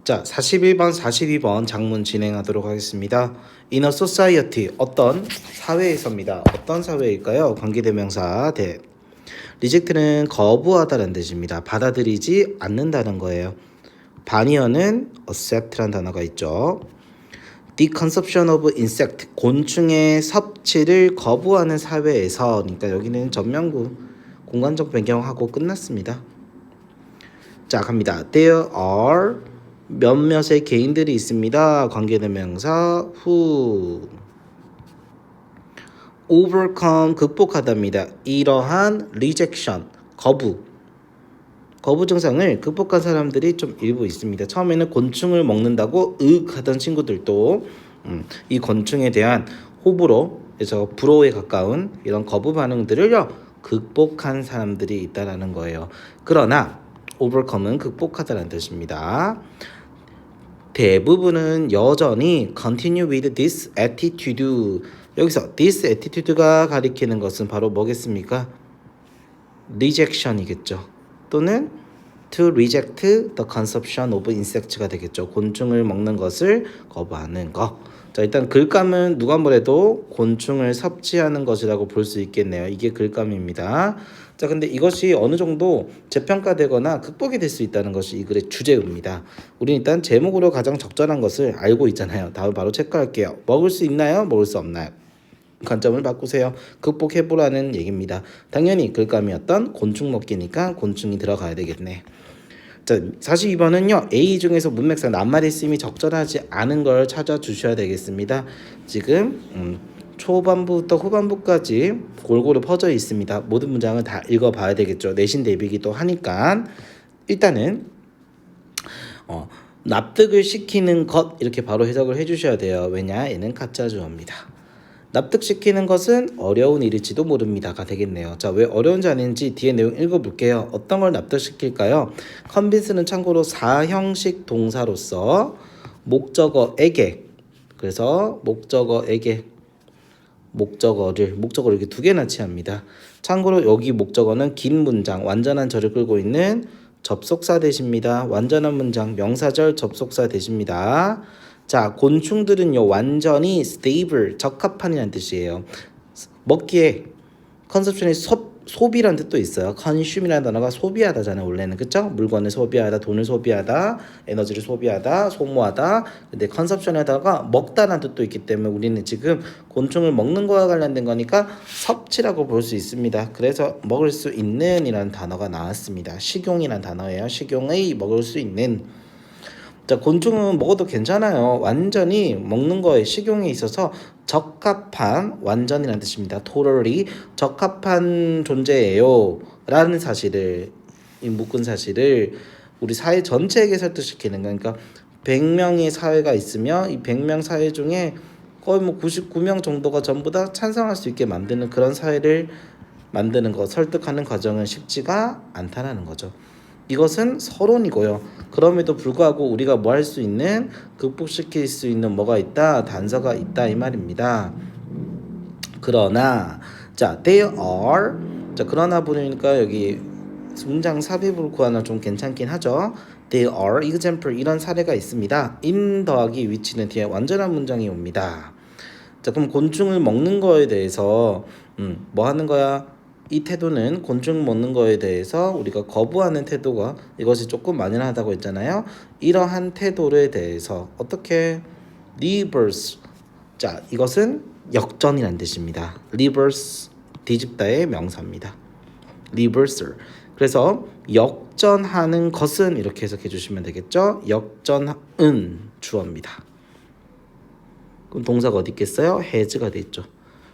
자, 41번, 42번 장문 진행하도록 하겠습니다. In a society, 어떤 사회에서입니다. 어떤 사회일까요? 관계대명사 대. reject는 거부하다라는 뜻입니다. 받아들이지 않는다는 거예요. 반의어는 accept라는 단어가 있죠. The consumption of insect, 곤충의 섭취를 거부하는 사회에서, 그러니까 여기는 전면구 공간적 배경하고 끝났습니다. 자, 갑니다. There are 몇몇의 개인들이 있습니다. 관계대명사 who overcome, 극복하답니다. 이러한 rejection, 거부 증상을 극복한 사람들이 좀 일부 있습니다. 처음에는 곤충을 먹는다고 하던 친구들도 이 곤충에 대한 호불호, 그래서 불호에 가까운 이런 거부 반응들을요 극복한 사람들이 있다라는 거예요. 그러나 overcome은 극복하다라는 뜻입니다. 대부분은 여전히 continue with this attitude. 여기서 this attitude가 가리키는 것은 바로 뭐겠습니까? rejection이겠죠. 또는 to reject the consumption of insects가 되겠죠. 곤충을 먹는 것을 거부하는 것. 자, 일단 글감은 누가 뭐래도 곤충을 섭취하는 것이라고 볼 수 있겠네요. 이게 글감입니다. 자, 근데 이것이 어느 정도 재평가되거나 극복이 될 수 있다는 것이 이 글의 주제입니다. 우리는 일단 제목으로 가장 적절한 것을 알고 있잖아요. 다음 바로 체크할게요. 먹을 수 있나요? 먹을 수 없나요? 관점을 바꾸세요. 극복해보라는 얘기입니다. 당연히 글감이었던 곤충 먹기니까 곤충이 들어가야 되겠네. 자, 42번은요. A 중에서 문맥상 낱말이 쓰임이 적절하지 않은 걸 찾아주셔야 되겠습니다. 지금 초반부부터 후반부까지 골고루 퍼져 있습니다. 모든 문장을 다 읽어봐야 되겠죠. 내신 대비기도 하니까 일단은 납득을 시키는 것 이렇게 바로 해석을 해주셔야 돼요. 왜냐? 얘는 가짜 주어입니다. 납득시키는 것은 어려운 일일지도 모릅니다가 되겠네요. 자, 왜 어려운지 아닌지 뒤에 내용 읽어볼게요. 어떤 걸 납득시킬까요? convince는 참고로 사형식 동사로서 목적어에게, 그래서 목적어를 이렇게 두 개나 취합니다. 참고로 여기 목적어는 긴 문장, 완전한 절을 끌고 있는 접속사 대십니다. 완전한 문장, 명사절 접속사 대십니다. 자, 곤충들은요 완전히 stable, 적합한이라는 뜻이에요. 먹기에 컨셉션이 소비라는 뜻도 있어요. consume이라는 단어가 소비하다잖아요. 원래는 그쵸? 물건을 소비하다, 돈을 소비하다, 에너지를 소비하다, 소모하다. 근데 컨셉션에다가 먹다라는 뜻도 있기 때문에 우리는 지금 곤충을 먹는 거와 관련된 거니까 섭취라고 볼 수 있습니다. 그래서 먹을 수 있는 이라는 단어가 나왔습니다. 식용이라는 단어예요. 식용의 먹을 수 있는. 자, 곤충은 먹어도 괜찮아요. 완전히 먹는 거에 식용에 있어서 적합한, 완전이라는 뜻입니다. totally 적합한 존재예요 라는 사실을, 이 묶은 사실을 우리 사회 전체에게 설득시키는 거니까 100명의 사회가 있으면 이 100명 사회 중에 거의 99명 정도가 전부 다 찬성할 수 있게 만드는 그런 사회를 만드는 것, 설득하는 과정은 쉽지가 않다는 거죠. 이것은 서론이고요. 그럼에도 불구하고 우리가 뭐 할 수 있는, 극복시킬 수 있는 뭐가 있다? 단서가 있다 이 말입니다. 그러나 자, they are, 자, 그러나 보니까 여기 문장 삽입으로 구하나 좀 괜찮긴 하죠. They are example, 이런 사례가 있습니다. in 더하기 위치는 뒤에 완전한 문장이 옵니다. 자, 그럼 곤충을 먹는 거에 대해서 뭐 하는 거야? 이 태도는 곤충 먹는 거에 대해서 우리가 거부하는 태도가, 이것이 조금 만연하다고 했잖아요. 이러한 태도에 대해서 어떻게 reverse, 자, 이것은 역전이라는 뜻입니다. reverse, 뒤집다의 명사입니다. reversal. 그래서 역전하는 것은 이렇게 해석해 주시면 되겠죠. 역전은 주어입니다. 그럼 동사가 어디 있겠어요? has가 돼 있죠.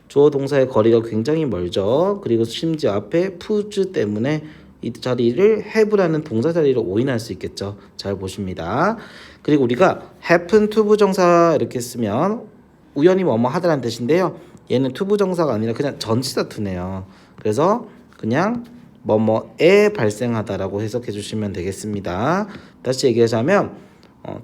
주어 동사의 거리가 굉장히 멀죠. 그리고 심지어 앞에 push 때문에 이 자리를 have라는 동사 자리로 오인할 수 있겠죠. 잘 보십니다. 그리고 우리가 happen to 부정사 이렇게 쓰면 우연히 뭐뭐 하다라는 뜻인데요. 얘는 to 부정사가 아니라 그냥 전치사 to네요. 그래서 그냥 뭐뭐에 발생하다라고 해석해 주시면 되겠습니다. 다시 얘기하자면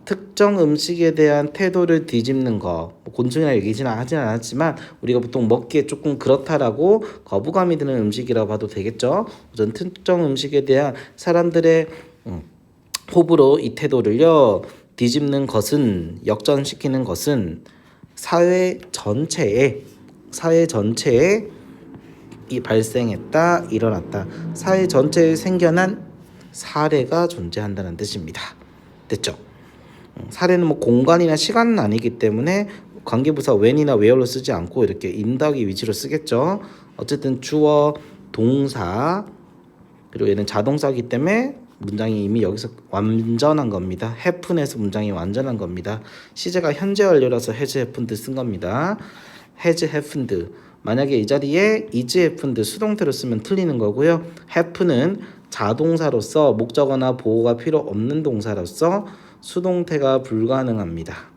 특정 음식에 대한 태도를 뒤집는 거, 곤충이나 얘기지는 하진 않았지만 우리가 보통 먹기에 조금 그렇다라고 거부감이 드는 음식이라고 봐도 되겠죠. 우선 특정 음식에 대한 사람들의 호불호, 이 태도를요 뒤집는 것은 역전시키는 것은 사회 전체에 이 발생했다, 일어났다. 사회 전체에 생겨난 사례가 존재한다는 뜻입니다. 됐죠? 사례는 뭐 공간이나 시간은 아니기 때문에 관계부사 when이나 where로 쓰지 않고 이렇게 in 더하기 위치로 쓰겠죠. 어쨌든 주어, 동사, 그리고 얘는 자동사이기 때문에 문장이 이미 여기서 완전한 겁니다. happen에서 문장이 완전한 겁니다. 시제가 현재 완료라서 has happened 쓴 겁니다. has happened. 만약에 이 자리에 is happened 수동태로 쓰면 틀리는 거고요. happen은 자동사로서 목적어나 보호가 필요 없는 동사로서 수동태가 불가능합니다.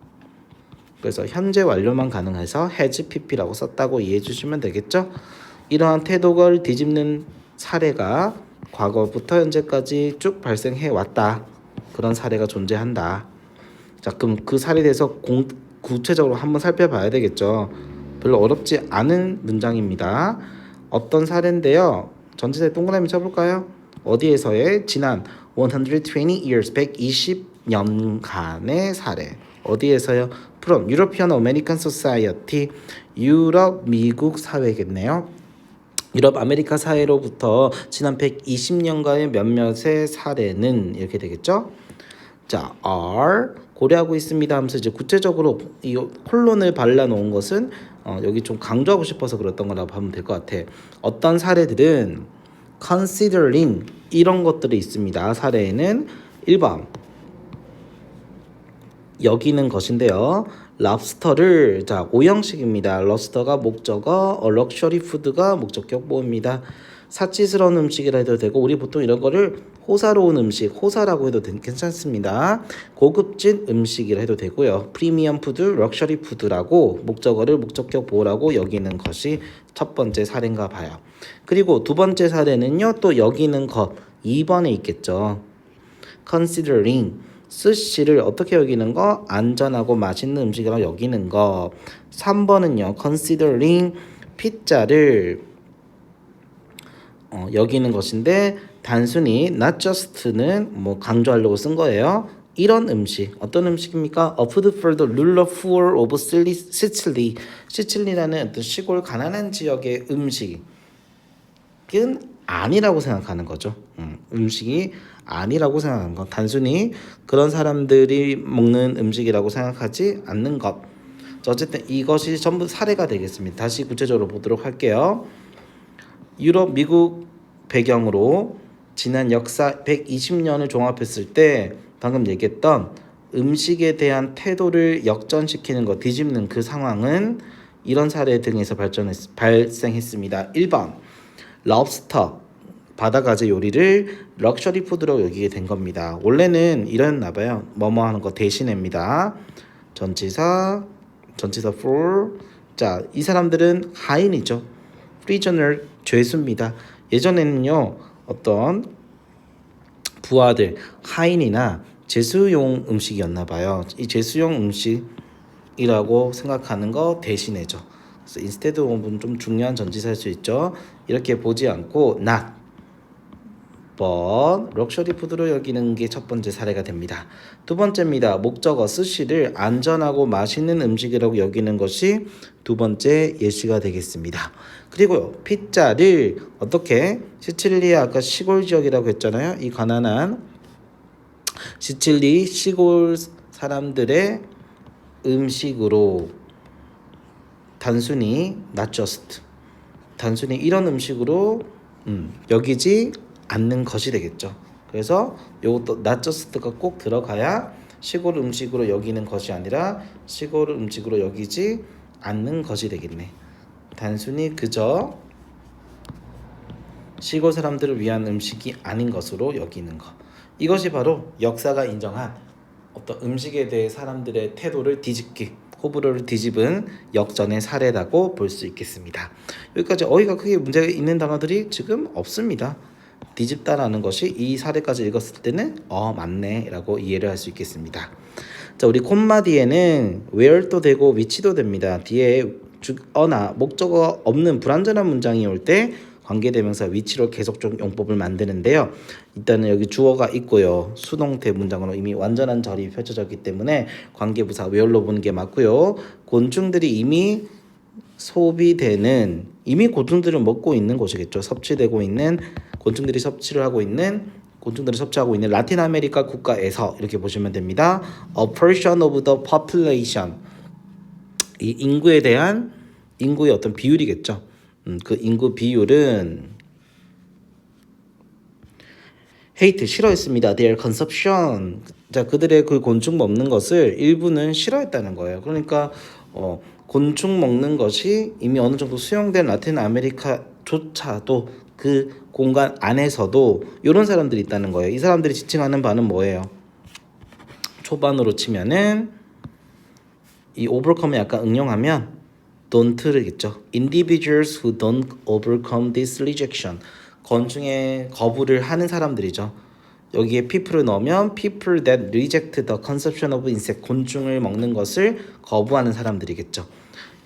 그래서 현재 완료만 가능해서 has pp라고 썼다고 이해해 주시면 되겠죠. 이러한 태도를 뒤집는 사례가 과거부터 현재까지 쭉 발생해 왔다. 그런 사례가 존재한다. 자, 그럼 그 사례에 대해서 구체적으로 한번 살펴봐야 되겠죠. 별로 어렵지 않은 문장입니다. 어떤 사례인데요. 전치사에 동그라미 쳐볼까요? 어디에서의 지난 120 years, 120년간의 사례. 어디에서요? From European American Society, 유럽 미국 사회겠네요. 유럽 아메리카 사회로부터 지난 120년간의 몇몇의 사례는 이렇게 되겠죠. 자, are 고려하고 있습니다 하면서 이제 구체적으로 이 콜론을 발라놓은 것은 여기 좀 강조하고 싶어서 그랬던 거라고 하면 될 것 같아. 어떤 사례들은 considering 이런 것들이 있습니다. 사례에는 1번 여기는 것인데요. 랍스터를 자 오형식입니다. 랍스터가 목적어, 럭셔리 푸드가 목적격 보호입니다. 사치스러운 음식이라 해도 되고 우리 보통 이런 거를 호사로운 음식, 호사라고 해도 괜찮습니다. 고급진 음식이라 해도 되고요. 프리미엄 푸드, 럭셔리 푸드라고 목적어를 목적격 보호라고 여기는 것이 첫 번째 사례인가 봐요. 그리고 두 번째 사례는요. 또 여기는 것 2번에 있겠죠. considering 스시를 어떻게 여기는 거? 안전하고 맛있는 음식이라고 여기는 거. 3번은요. considering 피자를 여기는 것인데 단순히 not just는 뭐 강조하려고 쓴 거예요. 이런 음식 어떤 음식입니까? A food for the rural poor of Sicily. 시칠리라는 어떤 시골 가난한 지역의 음식은 아니라고 생각하는 거죠. 음식이 아니라고 생각하는 것. 단순히 그런 사람들이 먹는 음식이라고 생각하지 않는 것. 어쨌든 이것이 전부 사례가 되겠습니다. 다시 구체적으로 보도록 할게요. 유럽, 미국 배경으로 지난 역사 120년을 종합했을 때 방금 얘기했던 음식에 대한 태도를 역전시키는 것, 뒤집는 그 상황은 이런 사례 등에서 발생했습니다. 1번 럽스터 바다가재 요리를 럭셔리 푸드로 여기게 된 겁니다. 원래는 이랬나 봐요. 뭐뭐 하는 거 대신입니다. 전치사 for. 자, 이 사람들은 하인이죠. prisoner 죄수입니다. 예전에는요. 어떤 부하들 하인이나 제수용 음식이었나 봐요. 이 제수용 음식이라고 생각하는 거 대신해죠. 그래서 instead of는 좀 중요한 전치사일 수 있죠. 이렇게 보지 않고 not but 럭셔리 푸드로 여기는 게 첫 번째 사례가 됩니다. 두 번째입니다. 목적어 스시를 안전하고 맛있는 음식이라고 여기는 것이 두 번째 예시가 되겠습니다. 그리고요. 피자를 어떻게 시칠리아 아까 시골 지역이라고 했잖아요. 이 가난한 시칠리 시골 사람들의 음식으로 단순히 not just 단순히 이런 음식으로 여기지 않는 것이 되겠죠. 그래서 이것도 not just가 꼭 들어가야 시골 음식으로 여기는 것이 아니라 시골 음식으로 여기지 않는 것이 되겠네. 단순히 그저 시골 사람들을 위한 음식이 아닌 것으로 여기는 것. 이것이 바로 역사가 인정한 어떤 음식에 대해 사람들의 태도를 뒤집기, 호불호를 뒤집은 역전의 사례라고 볼 수 있겠습니다. 여기까지 어휘가 크게 문제가 있는 단어들이 지금 없습니다. 뒤집다라는 것이 이 사례까지 읽었을 때는 맞네 라고 이해를 할 수 있겠습니다. 자, 우리 콤마 뒤에는 where도 되고 which도 됩니다. 뒤에 주어나 목적어 없는 불완전한 문장이 올 때 관계대명사 위치로 계속적 용법을 만드는데요. 일단은 여기 주어가 있고요. 수동태 문장으로 이미 완전한 절이 펼쳐졌기 때문에 관계부사 where로 보는 게 맞고요. 곤충들이 이미 소비되는 이미 곤충들을 먹고 있는 곳이겠죠. 섭취되고 있는 곤충들이 곤충들을 섭취하고 있는 라틴 아메리카 국가에서 이렇게 보시면 됩니다. A portion of the population 이 인구에 대한 인구의 어떤 비율이겠죠. 그 인구 비율은 hate 싫어했습니다. Their consumption 자 그들의 그 곤충 먹는 것을 일부는 싫어했다는 거예요. 그러니까 곤충 먹는 것이 이미 어느 정도 수용된 라틴 아메리카조차도 그 공간 안에서도 이런 사람들이 있다는 거예요. 이 사람들이 지칭하는 바는 뭐예요? 초반으로 치면은 이 overcome에 약간 응용하면 don't겠죠. Individuals who don't overcome this rejection. 곤충의 거부를 하는 사람들이죠. 여기에 people을 넣으면 people that reject the consumption of insect. 곤충을 먹는 것을 거부하는 사람들이겠죠.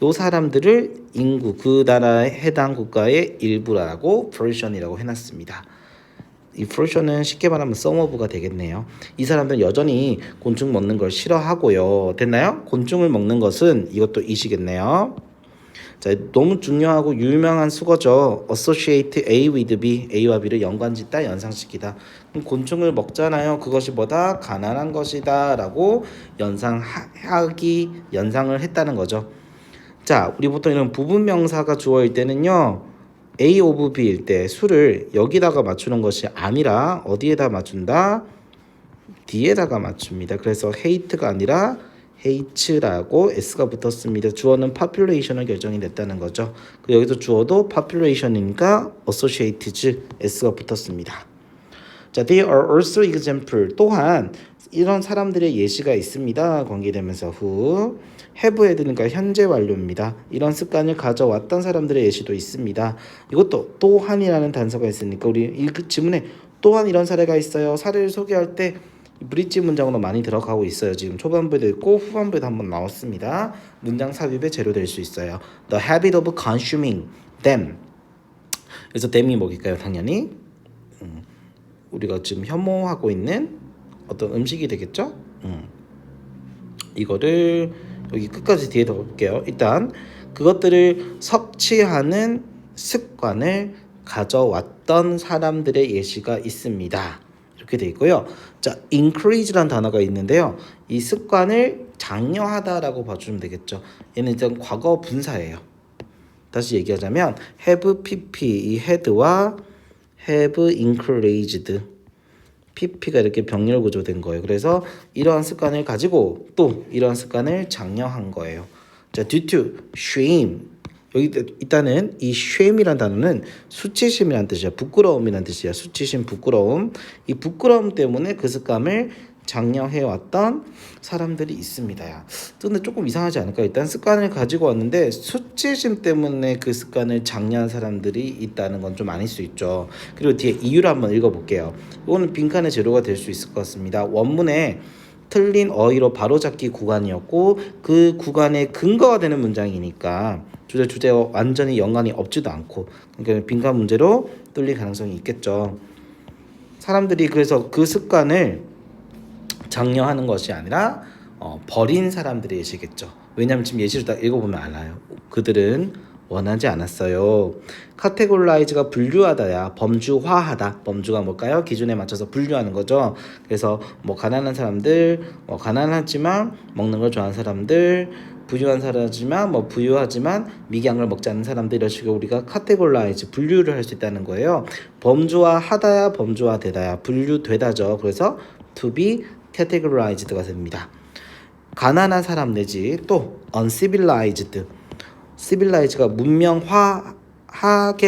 이 사람들을 인구 그 나라의 해당 국가의 일부라고 portion이라고 해놨습니다. 이 portion은 쉽게 말하면 some of가 되겠네요. 이 사람들은 여전히 곤충 먹는 걸 싫어하고요. 됐나요? 곤충을 먹는 것은 이것도 이시겠네요. 자, 너무 중요하고 유명한 수거죠. associate A with B, A와 B를 연관짓다, 연상시키다. 그럼 곤충을 먹잖아요. 그것이 뭐다? 가난한 것이다 라고 연상을 했다는 거죠. 자, 우리 보통 이런 부분명사가 주어일 때는요. A of B일 때 수를 여기다가 맞추는 것이 아니라 어디에다 맞춘다? D에다가 맞춥니다. 그래서 hate가 아니라 hate라고 S가 붙었습니다. 주어는 population을 결정이 됐다는 거죠. 여기서 주어도 population이니까 associated S가 붙었습니다. 자, there are also example 또한 이런 사람들의 예시가 있습니다. 관계되면서 who have had니까 현재 완료입니다. 이런 습관을 가져왔던 사람들의 예시도 있습니다. 이것도 또한이라는 단서가 있으니까 우리 이 지문에 또한 이런 사례가 있어요. 사례를 소개할 때 브릿지 문장으로 많이 들어가고 있어요. 지금 초반부에도 있고 후반부에도 한번 나왔습니다. 문장 삽입의 재료 될 수 있어요. The habit of consuming them. 그래서 them이 뭐일까요? 당연히 우리가 지금 혐오하고 있는 어떤 음식이 되겠죠? 이거를 여기 끝까지 뒤에 더 볼게요. 일단 그것들을 섭취하는 습관을 가져왔던 사람들의 예시가 있습니다. 이렇게 돼 있고요. 자, increase라는 단어가 있는데요. 이 습관을 장려하다라고 봐주면 되겠죠. 얘는 일단 과거 분사예요. 다시 얘기하자면 have pp 이 had와 have encouraged pp가 이렇게 병렬 구조된 거예요. 그래서 이러한 습관을 가지고 또 이러한 습관을 장려한 거예요. 자, due to shame 여기 일단은 이 shame이란 단어는 수치심이란 뜻이야. 부끄러움이란 뜻이야. 수치심, 부끄러움. 이 부끄러움 때문에 그 습관을 장려해왔던 사람들이 있습니다. 근데 조금 이상하지 않을까? 일단 습관을 가지고 왔는데 수치심 때문에 그 습관을 장려한 사람들이 있다는 건 좀 아닐 수 있죠. 그리고 뒤에 이유를 한번 읽어볼게요. 이거는 빈칸의 재료가 될 수 있을 것 같습니다. 원문에 틀린 어휘로 바로잡기 구간이었고 그 구간의 근거가 되는 문장이니까 주제와 완전히 연관이 없지도 않고 그러니까 빈칸 문제로 뚫릴 가능성이 있겠죠. 사람들이 그래서 그 습관을 장려하는 것이 아니라 버린 사람들의 예시겠죠. 왜냐하면 지금 예시를 딱 읽어보면 알아요. 그들은 원하지 않았어요. 카테고라이즈가 분류하다야 범주화하다. 범주가 뭘까요? 기준에 맞춰서 분류하는 거죠. 그래서 뭐 가난한 사람들, 가난하지만 먹는 걸 좋아하는 사람들, 부유한 사람이지만 부유하지만 미개한 걸 먹지 않는 사람들 이런 식으로 우리가 카테고라이즈 분류를 할 수 있다는 거예요. 범주화하다야 범주화되다야 분류되다죠. 그래서 to be categorized가 됩니다. 가난한 사람 내지 또 uncivilized civilize가 문명화하게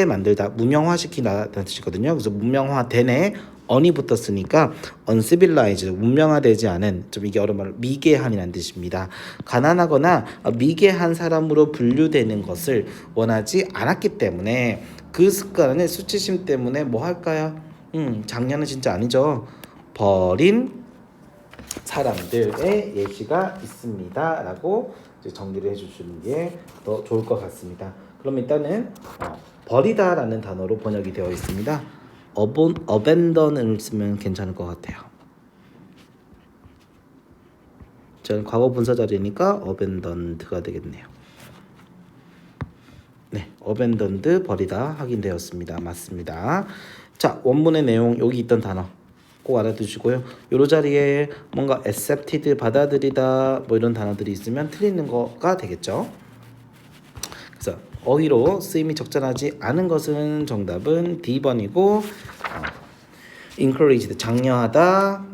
만들다 문명화시키다는 뜻이거든요. 그래서 문명화되네 on이 붙었으니까 uncivilized 문명화되지 않은 좀 이게 어려운 말로 미개한이라는 뜻입니다. 가난하거나 미개한 사람으로 분류되는 것을 원하지 않았기 때문에 그 습관은 수치심 때문에 뭐 할까요? 장려는 진짜 아니죠. 버린 사람들의 예시가 있습니다 라고 이제 정리를 해주시는 게 더 좋을 것 같습니다. 그럼 일단은 버리다라는 단어로 번역이 되어 있습니다. abandon을 쓰면 괜찮을 것 같아요. 저는 과거 분사 자리니까 abandoned가 되겠네요. 네, abandoned 버리다 확인되었습니다. 맞습니다. 자, 원문의 내용 여기 있던 단어 꼭 알아두시고요. 요 자리에 뭔가 accepted 받아들이다 뭐 이런 단어들이 있으면 틀리는 거가 되겠죠. 그래서 어휘로 쓰임이 적절하지 않은 것은 정답은 D번이고 encouraged 장려하다,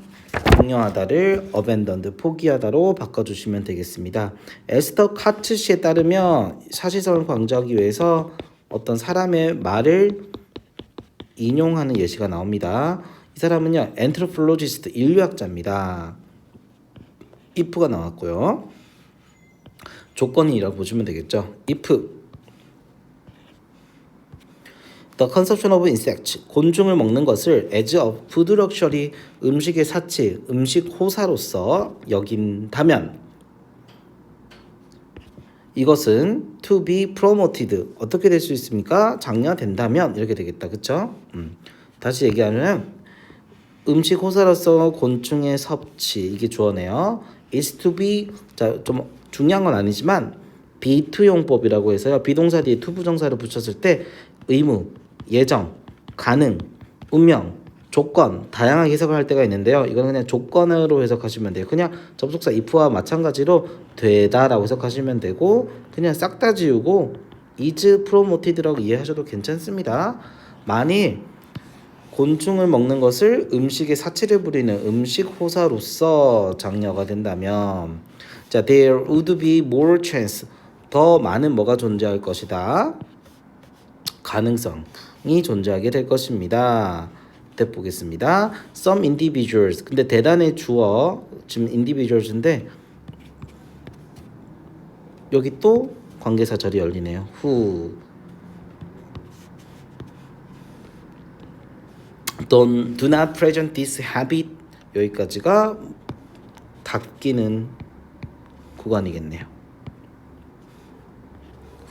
독려하다를 abandoned 포기하다로 바꿔주시면 되겠습니다. 에스터 카츠시에 따르면 사실성을 강조하기 위해서 어떤 사람의 말을 인용하는 예시가 나옵니다. 이 사람은요 anthropologist 인류학자입니다. if가 나왔고요. 조건이라고 보시면 되겠죠. if The consumption of insects, 곤충을 먹는 것을 as a food luxury, 음식의 사치, 음식 호사로서 여긴다면 이것은 to be promoted, 어떻게 될 수 있습니까? 장려된다면 이렇게 되겠다. 그쵸? 다시 얘기하면 음식 호사로서 곤충의 섭취, 이게 주어네요. is to be, 자, 좀 중요한 건 아니지만 be-to용법이라고 해서요. 비동사 뒤에 to 부정사를 붙였을 때 의무, 예정, 가능, 운명, 조건 다양하게 해석을 할 때가 있는데요. 이거는 그냥 조건으로 해석하시면 돼요. 그냥 접속사 if와 마찬가지로 되다라고 해석하시면 되고 그냥 싹 다 지우고 is promoted라고 이해하셔도 괜찮습니다. 만일 곤충을 먹는 것을 음식의 사치를 부리는 음식 호사로서 장려가 된다면 자, there would be more chance, 더 많은 뭐가 존재할 것이다. 가능성이 존재하게 될 것입니다. 대 보겠습니다. Some individuals. 근데 대단의 주어 지금 individuals인데 여기 또 관계사 절이 열리네요. who do not present this habit. 여기까지가 닫기는 구간이겠네요.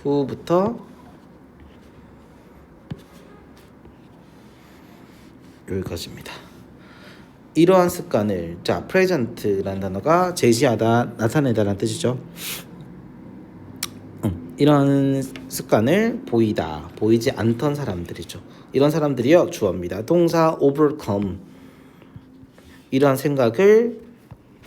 who부터 여기까지입니다. 이러한 습관을 자 present라는 단어가 제시하다, 나타내다라는 뜻이죠. 이런 습관을 보이다, 보이지 않던 사람들이죠. 이런 사람들이요 주어입니다. 동사 overcome, 이러한 생각을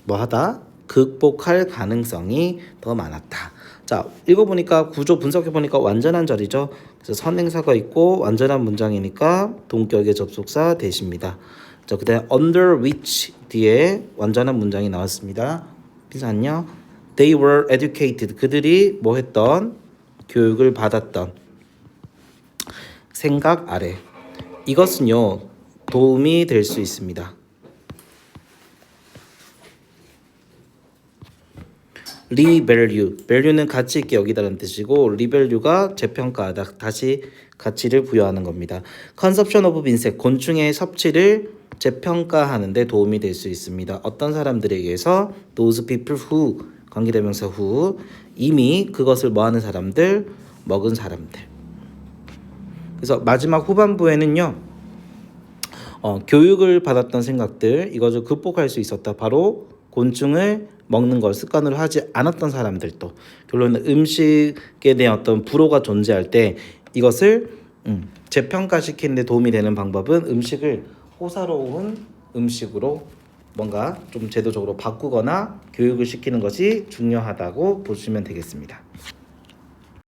뭐하다? 극복할 가능성이 더 많았다. 자, 읽어보니까 구조 분석해보니까 완전한 절이죠. 그래서 선행사가 있고 완전한 문장이니까 동격의 접속사 대시입니다. 자, 그 다음에 under which 뒤에 완전한 문장이 나왔습니다. 비슷한요. They were educated. 그들이 뭐 했던? 교육을 받았던. 생각 아래. 이것은요 도움이 될 수 있습니다. 리밸류, value는 가치 있게 여기다는 뜻이고 리밸류가 재평가하다, 다시 가치를 부여하는 겁니다. consumption of insect, 곤충의 섭취를 재평가하는 데 도움이 될 수 있습니다. 어떤 사람들에게서 those people who, 관계대명사 who, 이미 그것을 뭐하는 사람들, 먹은 사람들. 그래서 마지막 후반부에는요 교육을 받았던 생각들, 이것을 극복할 수 있었다. 바로 곤충을 먹는 걸 습관으로 하지 않았던 사람들도, 결론은 음식에 대한 어떤 불호가 존재할 때 이것을 재평가시키는 데 도움이 되는 방법은 음식을 호사로운 음식으로 뭔가 좀 제도적으로 바꾸거나 교육을 시키는 것이 중요하다고 보시면 되겠습니다.